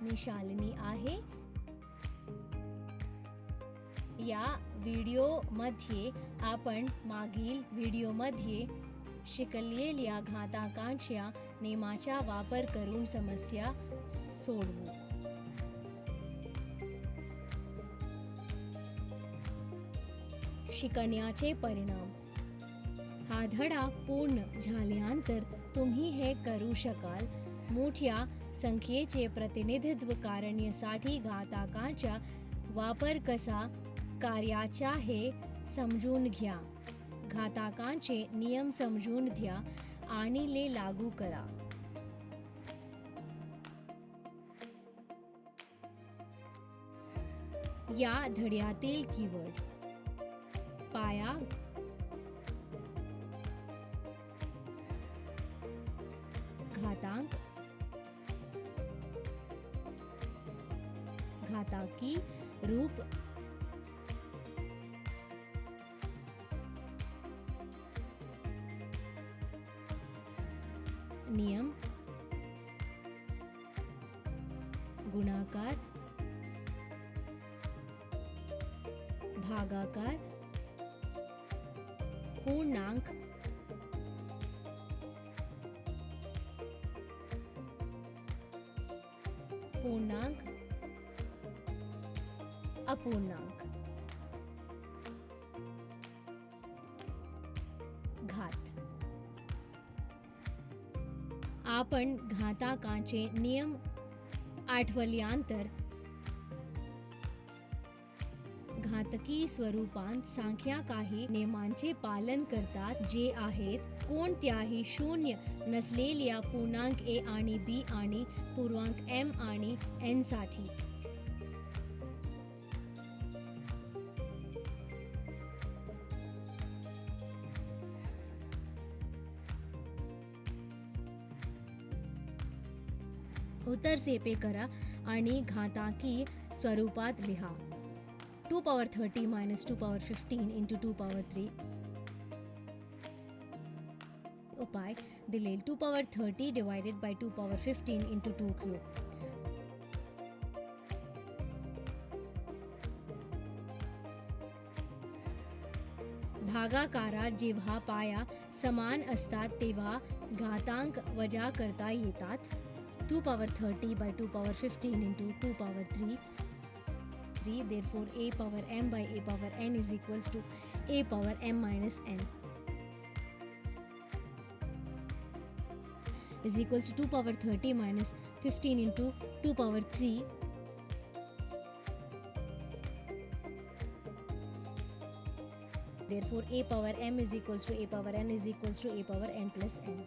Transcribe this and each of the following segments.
मी शालिनी आहे. या व्हिडिओमध्ये आपण मागील व्हिडिओमध्ये शिकलेल्या घातांकांच्या नियमाचा वापर करून समस्या सोडवू. शिकण्याचे परिणाम. हा धडा पूर्ण झाल्यानंतर तुम्ही हे करू शकाल. मोठ्या संख्येचे प्रतिनिधित्व करण्यासाठी घातांकांचा वापर कसा करायचा हे समजून घ्या. घातांकांचे नियम समजून घ्या आणि ते लागू करा. या धड्यातील कीवर्ड: पाया, घातांक, घातांकी रूप, नियम, गुणाकार, भागाकार, पूर्णांक, पूर्णांक, अपूर्णांक. घात. आपण घातांकांचे नियम आठवल्यानंतर घातकी स्वरूपांत संख्या काही नियमांचे पालन करतात, जे आहेत: कोणत्याही शून्य नसलेल्या पूर्णांक a आणि b आणि पूर्णांक m आणि n साठी. उत्तर सोपे करा आणि घातांकी स्वरूपात लिहा. 2 power 30 minus 2 power 15 into 2 power 3. उपाय दिलेल: 2 power 30 divided by 2 power 15 into 2 cube. भागाकारात जेव्हा पाया समान असतात तेव्हा घातांक वजा करता येतात. 2 power 30 by 2 power 15 into 2 power 3. Therefore, a power m by a power n is equals to a power m minus n is equals to 2 power 30 minus 15 into 2 power 3. Therefore, a power m is equals to a power n is equals to a power n plus n.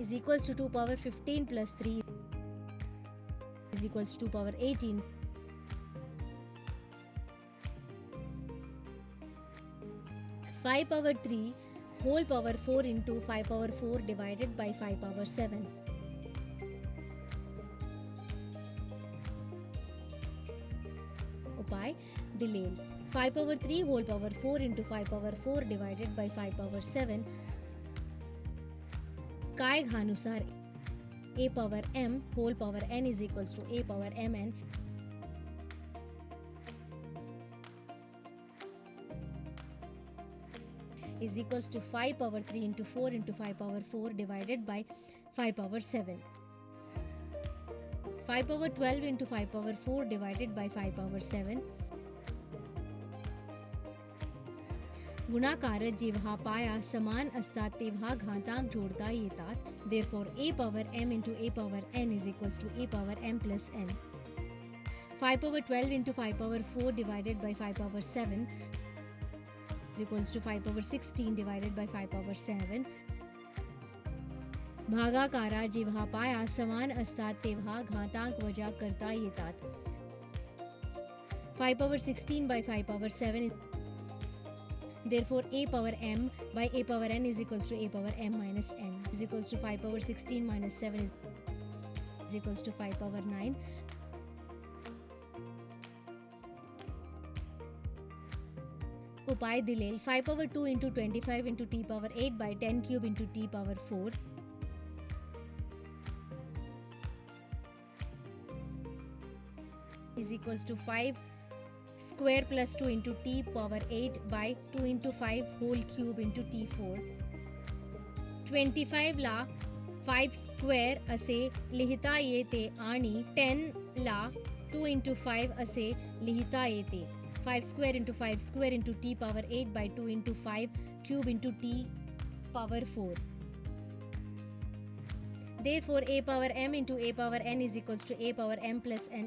Is equals to 2 power 15 plus 3 is equals to 2 power 18. Five power 3 whole power 4 into 5 power 4 divided by 5 power 7. उपाय दिलेल: 5 power 3 whole power 4 into 5 power 4 divided by 5 power 7. काय घानुसार a power m whole power n is equals to a power mn is equals to 5 power 3 into 4 into 5 power 4 divided by 5 power 7. 5 power 12 into 5 power 4 divided by 5 power 7. गुणाकारात जेव्हा पाया समान असतात तेव्हा घातांक जोडता येतात. Therefore, a power m into a power n is equals to a power m plus n. 5 power 12 into 5 power 4 divided by 5 power 7 is equals to 5 power 16 divided by 5 power 7. भागाकारात जेव्हा पाया समान असतात तेव्हा घातांक वजा करता येतात. 5 power 16 by 5 power 7 is therefore a power m by a power n is equals to a power m minus n is equals to 5 power 16 minus 7 is equals to 5 power 9. उपाय दिलेल 5 power 2 into 25 into t power 8 by 10 cube into t power 4 is equals to 5 square plus 2 into t power 8 by 2 into 5 whole cube into t4. 25 La 5 square असे लिहिता येते आणि 10 ला 2 into 5 असे लिहिता येते. 5 square into 5 square into t power 8 by 2 into 5 cube into t power 4. Therefore, a power m into a power n is equals to a power m plus n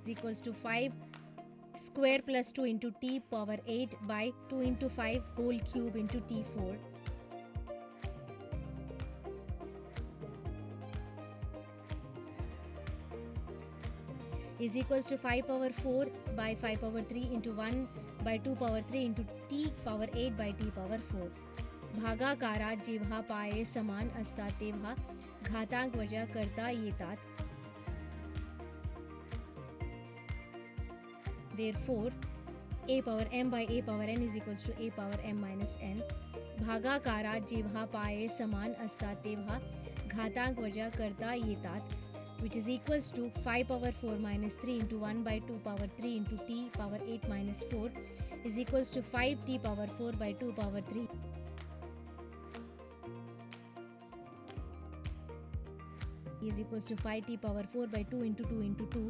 is equals to 5 square plus 2 into t power 8 by 2 into 5 whole cube into t4. Is equals to 5 power 4 by 5 power 3 into 1 by 2 power 3 into t power 8 by t power 4. भागाकारात जेव्हा पाये समान असतात तेव्हा घातांक वजा करता येतात. Therefore, a power m by a power n is equals to a power m minus n. भागाकारात जेव्हा पाये समान असतात तेव्हा घातांक वजा करता येतात, which is equals to 5 power 4 minus 3 into 1 by 2 power 3 into t power 8 minus 4 is equals to 5t power 4 by 2 power 3 is equals to 5t power 4 by 2 into 2 into 2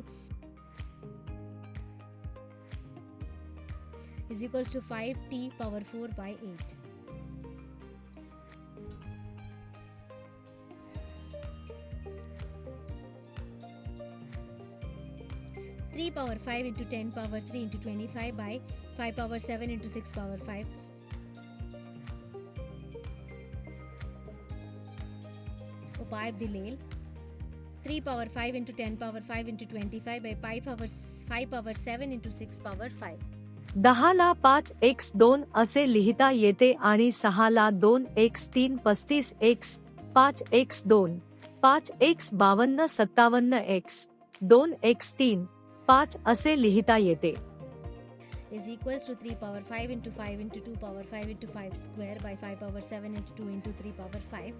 is equals to 5t power 4 by 8. Three power 5 into 10 power 3 into 25 by 5 power 7 into 6 power 5. उपाय दिलेल 3 power 5 into 10 power 5 into 25 by 5 power 7 into 6 power 5. 10 La 5x2 असे लिहिता येते आणि 6 ला 2x3 35x 5x2 5x 52 57x 2x3 5 असे लिहिता येते. Is equals to 3 power 5 into 5 into 2 power 5 into 5 square by 5 power 7 into 2 into 3 power 5.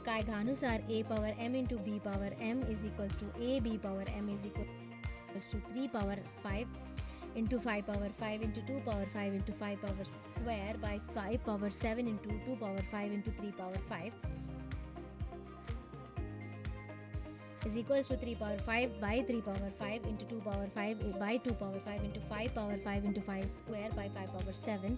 कायद्यानुसार a power m into b power m is equals to a b power m is equals to 3 power 5 into 5 power 5 into 2 power 5 into 5 power square by 5 power 7 into 2 power 5 into 3 power 5 is equals to 3 power 5 by 3 power 5 into 2 power 5 by 2 power 5 into 5 power 5 into 5 square by 5 power 7.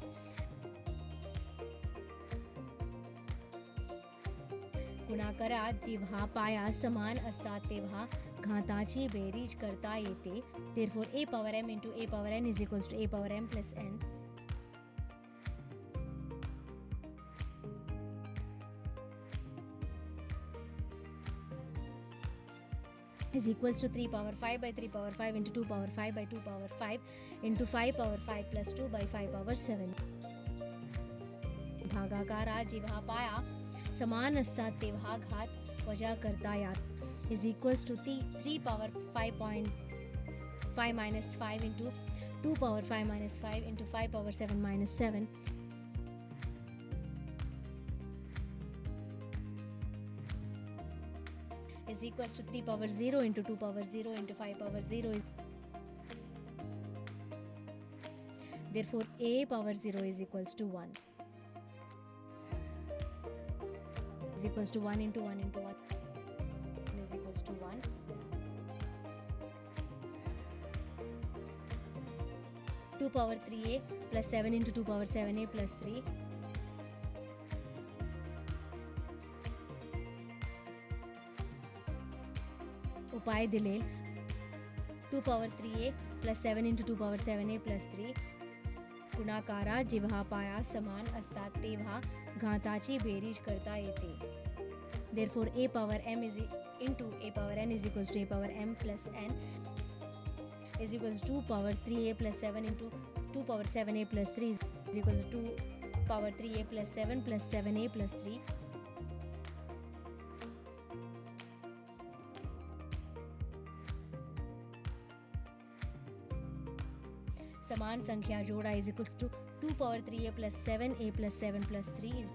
गुणाकारात जेव्हा पाया समान असतात तेव्हा घाताची berries करता येते. Therefore, a power m into a power n is equals to a power m plus n. Is equals to 3 power 5 by 3 power 5 into 2 power 5 by 2 power 5 into 5 power 5 plus 2 by 5 power 7. भागाकारात जेव्हा पाया समान असतात तेव्हा घात वजा करता येतात. Is equals to 3 power 5.5 minus 5 into 2 power 5 minus 5 into 5 power 7 minus 7. Is equals to 3 power 0 into 2 power 0 into 5 power 0 is therefore a power 0 is equals to 1 is equals to 1 into 1 into 1 is equals to 1. Two power 3a plus 7 into 2 power 7a plus 3 उपाय दिलेल 2 power 3a plus 7 into 2 power 7a plus 3 गुणाकारात जेव्हा पाया समान असतात तेव्हा घाताची berries करता येते. Therefore, a power m is into a power n is equals to a power m plus n is equals to 2 power 3a plus 7 into 2 power 7a plus 3 is equals to 2 power 3a plus 7 plus 7a plus 3. समान संख्या जोड़ा is equals to 2 power 3a plus 7a plus 7 plus 3 is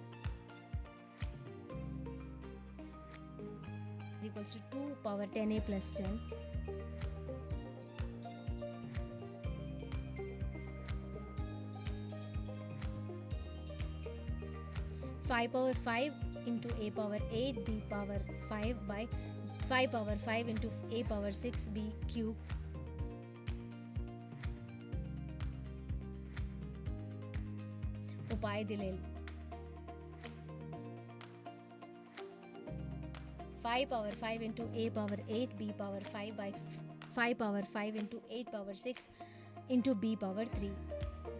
equals to 2 power 10a plus 10. Five power 5 into a power 8 b power 5 by 5 power 5 into a power 6 b cube. उपाय दिलेल 5 power 5 into a power 8 b power 5 by 5 power 5 into 8 power 6 into b power 3.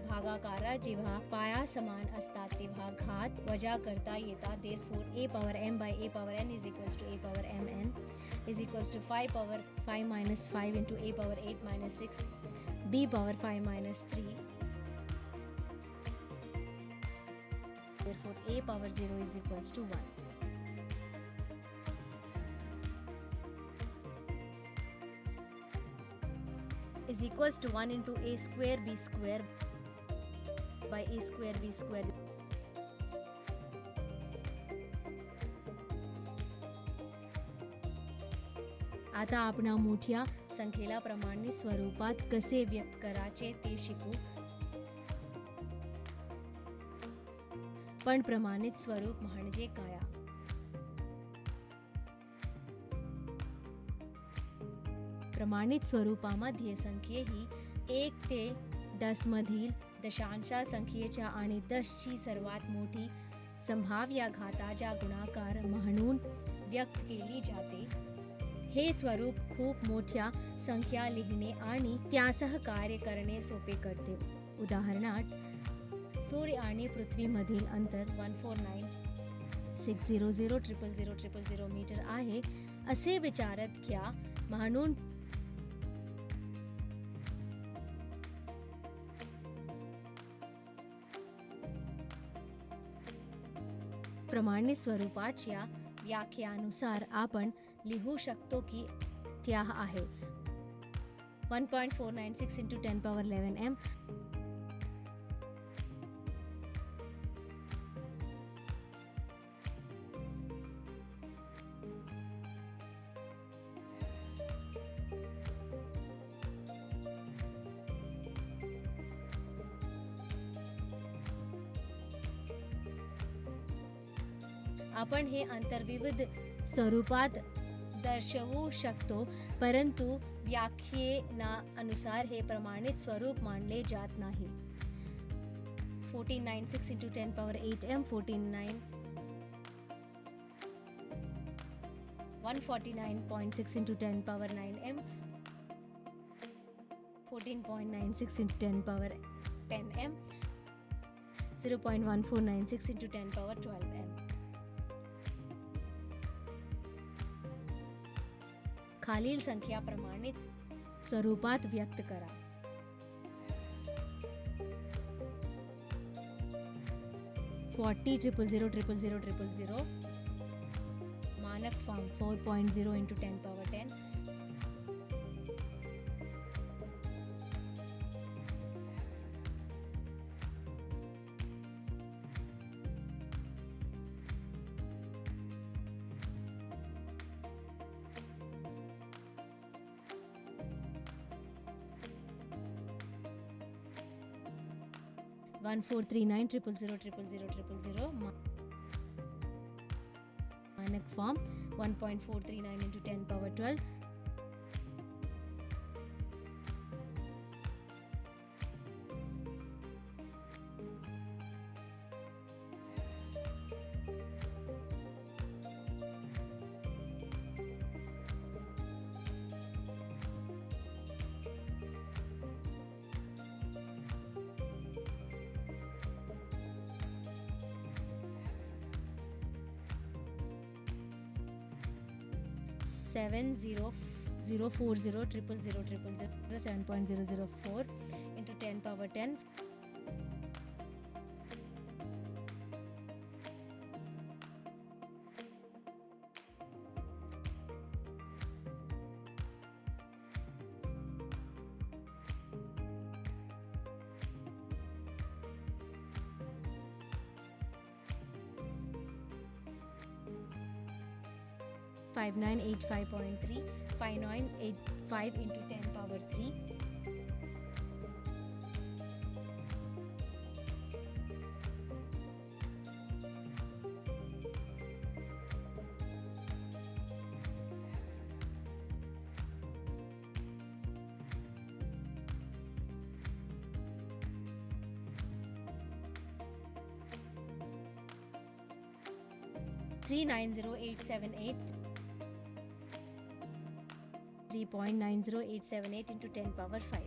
भागाकारा जेव्हा पाया समान असतात तेव्हा घात वजा करता येतात. therefore a power m by a power n is equals to a power mn is equals to 5 power 5 minus 5 into a power 8 minus 6 b power 5 minus 3. therefore a power 0 is equals to 1. is equals to 1 into a square b square by a square b square. आता आपण मोठ्या संख्येला प्रमाणित स्वरूपात कसे व्यक्त करायचे ते शिकू. पण प्रमाणित स्वरूप म्हणजे काय? प्रमाणित स्वरूपामध्ये संख्ये ही 1 ते 10 मधील दशांश संख्येच्या आणि 10 ची सर्वात मोठी संभाव्य घाताचा गुणाकार म्हणून व्यक्त केली जाते. हे स्वरूप खूप मोठ्या संख्या लिहिणे आणि त्यासह कार्य करणे सोपे करते. उदाहरणार्थ सूर्य आणि पृथ्वीमधील अंतर 149,600,000,000 मीटर आहे असे विचारात घ्या. म्हणून प्रमाणित स्वरूपाच्या व्याख्यानुसार आपण लिहू शकतो की त्या आहे 1.496 into 10 power 11 m आपण हे अंतर विविध स्वरूपात दर्शवू शकतो, परंतु व्याख्येनुसार हे प्रमाणित स्वरूप मानले जात नाही. 1496 into 10 power 8 m 149.6 into 10 power 9 m 14.96 into 10 power 10 m 0.1496 into 10 power 12 m. खालील संख्या प्रमाणित स्वरूपात व्यक्त करा. 40,000,000,000,000 मानक फॉर्म 4.0 into 10 power 10 1439,000,000,000 मानक form 1.439 into 10 power 12 7.004 7.004 into 10 power 10 0.004 5985.3, 5985 into 10 power 3. Three 90878, 3.90878 into 10 power 5.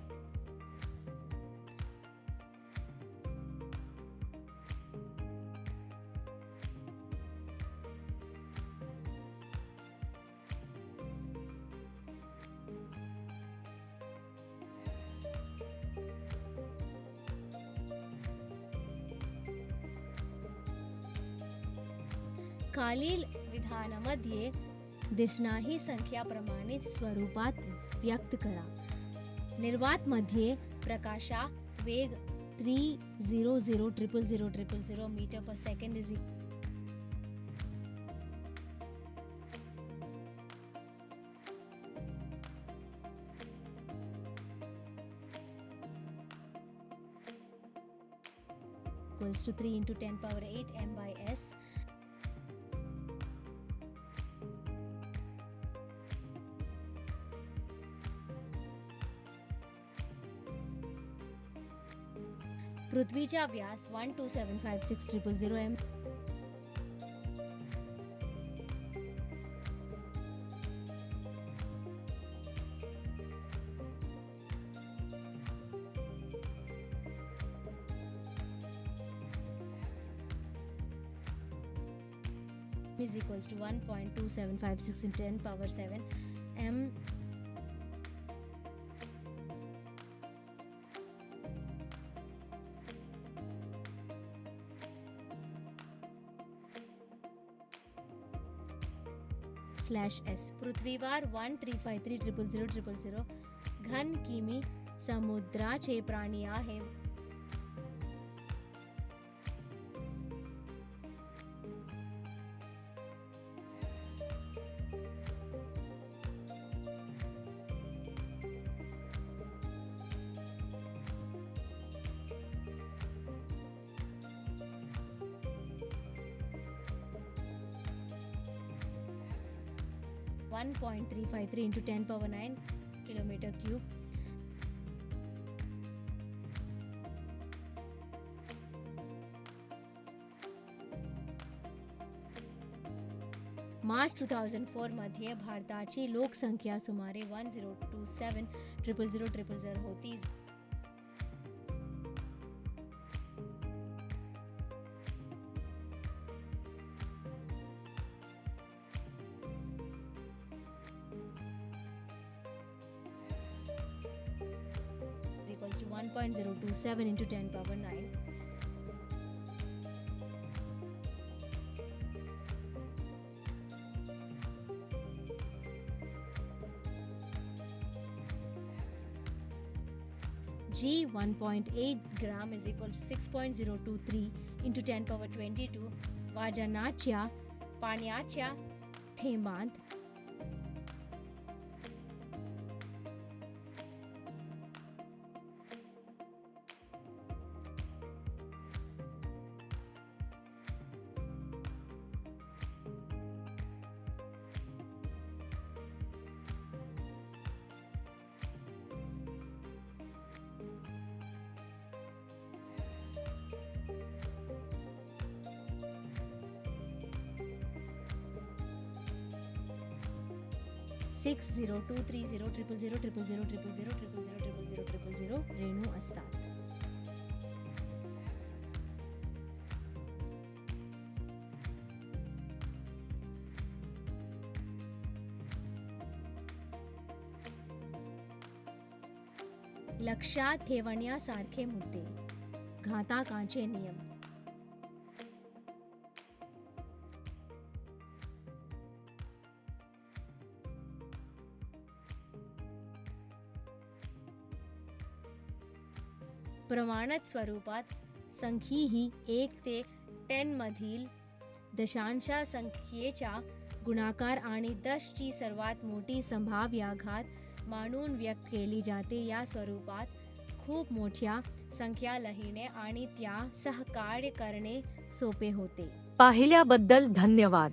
खालील विधानामध्ये दिसणारी संख्या प्रमाणित स्वरूपात व्यक्त करा. निर्वातमध्ये प्रकाशा वेग 300,000,000 मीटर पर second is equals to 3 into 10 power 8 m by s. पृथ्वीचा व्यास 12756,000 m. is equals to 1.2756 in 10 power 7 m. /s. पृथ्वीवर 135300000 घन किमी समुद्राचे प्राणी आहे. (1.353 into 10 power 9 kilometer cube). मार्च 2004 मध्ये भारताची लोकसंख्या सुमारे 1027,000,000 होती. equals to 1.027 into 10 power 9. G 1.8 gram is equal to 6.023 into 10 power 22 वजनाच्या पाण्याच्या थेंबात सिक्स 0,230,000,000,000,000,000,000 रेणू असतात. लक्षात ठेवण्यासारखे मुद्दे. घातांकाचे नियम. प्रमाणित स्वरूपात संख्या ही 1 ते 10 मधील दशांश संख्येच्या गुणाकार आणि 10ची सर्वात मोठी संभाव्य घात मानून व्यक्त केली जाते. या स्वरूपात खूप मोठ्या संख्या लिहिणे आणि त्या सहकार्य करणे सोपे होते. पाहिल्याबद्दल धन्यवाद.